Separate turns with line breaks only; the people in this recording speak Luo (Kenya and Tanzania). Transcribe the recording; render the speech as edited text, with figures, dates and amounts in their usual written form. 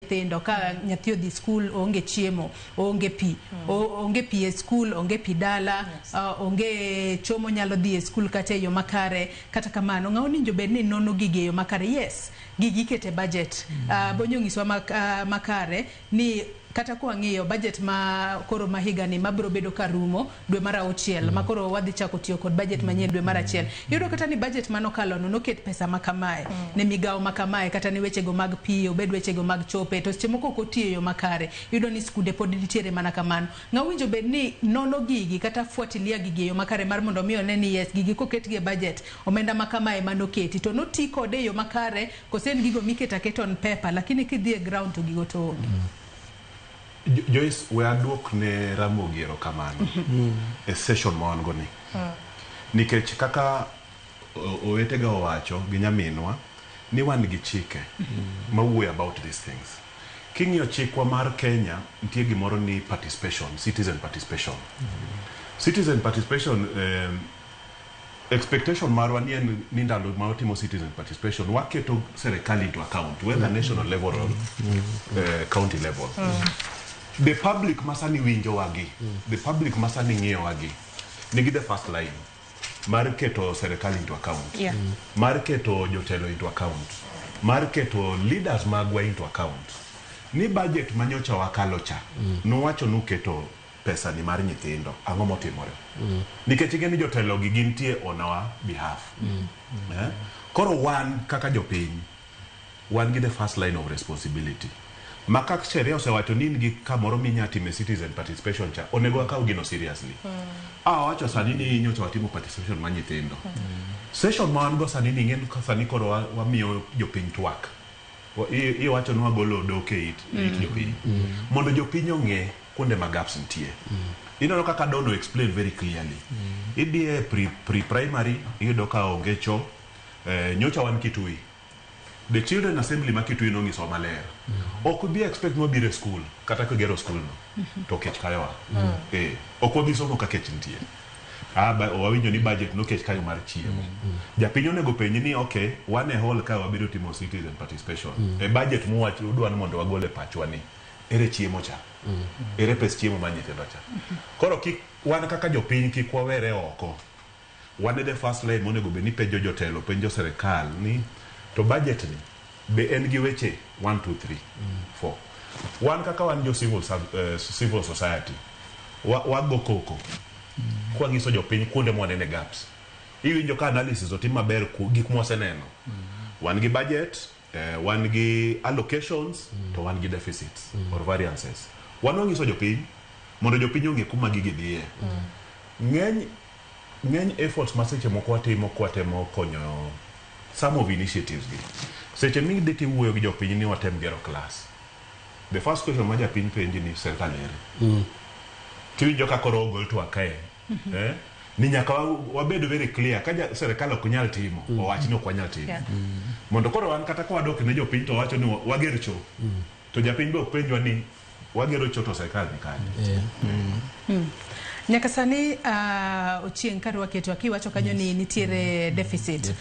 nyithindo ka nyathi odhi school onge chiemo, onge pi, onge pi e school, onge pi dala, onge chomo nyalo dhi e school kata yo makare. Kata kamano ng'aw ninjo bed ni nono gige yo makare. Yes, gigi kete budget. Bonyo ngiswa makare ni kata kwa ng'iyo budget ma koro mahiga ni mabro bedo karumo dwe mara 6 makoro wadhi chako tiyo kod budget manyien dwe mara 1. Yudo kata ni budget manokalo no ket pesa makamae ne migao makamae kata ni weche go mag pi obed weche go mag chope to seche moko kotiyo yo makare yudo ni skunde pod nitiere mana kamano. Ng'awinjo bed ni nono gigi kata fuatilia gigi yo makare mar mondo mi one ni yes gigi koketgi e budget omenda makamae manoketi to noti kode yo makare kosen gigo miketa keton paper lakini kidhi e ground to gigo to
Joyce, we adwok ne Ramogi erokamano e session ma wan go ni. Nikech kaka owetega owacho gi nyaminwa ni wan gi chike ma wuoyo about these things. King'iyo chikwa mar Kenya nitie gimoro ni participation, citizen participation. Citizen participation expectation marwa ni ndalo ma otimo citizen participation waketo serikali into account whether national level or county level. The public masani winjo wagi, the public masani ng'iyo wagi, nigi the first line, mar keto serikali into account, mar keto jotelo into account, mar keto leaders magwa into account. Ni budget manyocha wakalo cha, nowacho nuketo pesa ni mar nyithindo, ang'o motimore. Nikech ing'e ni jotelo gi gintie on our behalf. Koro wan kaka jopiny, wan gi the first line of responsibility. Makak sheria osewacho ni ngi kamoro minyatime citizen participation cha onego akaw gino seriously. Wacho sani ni nyocha watimo participation ma nyithindo. Session ma go sani ni ng'en sani koro wamiyo jopiny twak. Wacho ni wagolo doke it jopiny. Mondo jopiny ong'e kuonde ma gaps nitie. Ineno kaka Dono explain very clearly. Idie pre-primary iyudo ka onge cho nyocha wan Kitui. The children assembly ma Kitui no ngiso maler. Ok bi expect no bire school kata ko gero school no. To kech kayowa. Ok bi somo ka kech nitie. Wawinjo ni budget no kech kayo mar chiemo. Japinyo nego penyi ni okay, one hall ka wabiro timo citizen participation. E budget mo wacho udwa mondo wagole pachwa ni. Ere chiemo cha. Ere pes chiemo ma nyithindo cha. Koro wan kaka jopiny kik wawere oko. Wan the first line monego be ni penjo jotelo, penjo serikal ni to budget ni be en gi weche 1 2 3 4. Wan kaka wan jo civil society wago koko kwa ngiso jopiny kuonde mwanene gaps. Iwinjo ka analysis otim maber ku gik mwaseneno. Wan gi budget, wan gi allocations to wan gi deficits or variances. Wan ngiso jopiny mondo jopiny ong'e kuma gigi dhiye. Ng'eny efforts ma seche moko watemo konyo some of initiatives gi. Seche mingi deti wuoyo gi jopiny ni watem gero class. The first question ma japiny penji ni serikal ere. Tiwinjo ka koro ogol to akae. Ni nyaka wabedo very clear ka serikal ok nyal timo, owach ni ok wanyal timo. Mondo koro wan kata ka wadok ne jopiny to wacho ni wager cho. To japiny be ok penjwa ni wagero cho to serikal ni kanye.
Nyaka sani Ochieng' ka rwaketo akiwacho kanyo ni nitiere deficit.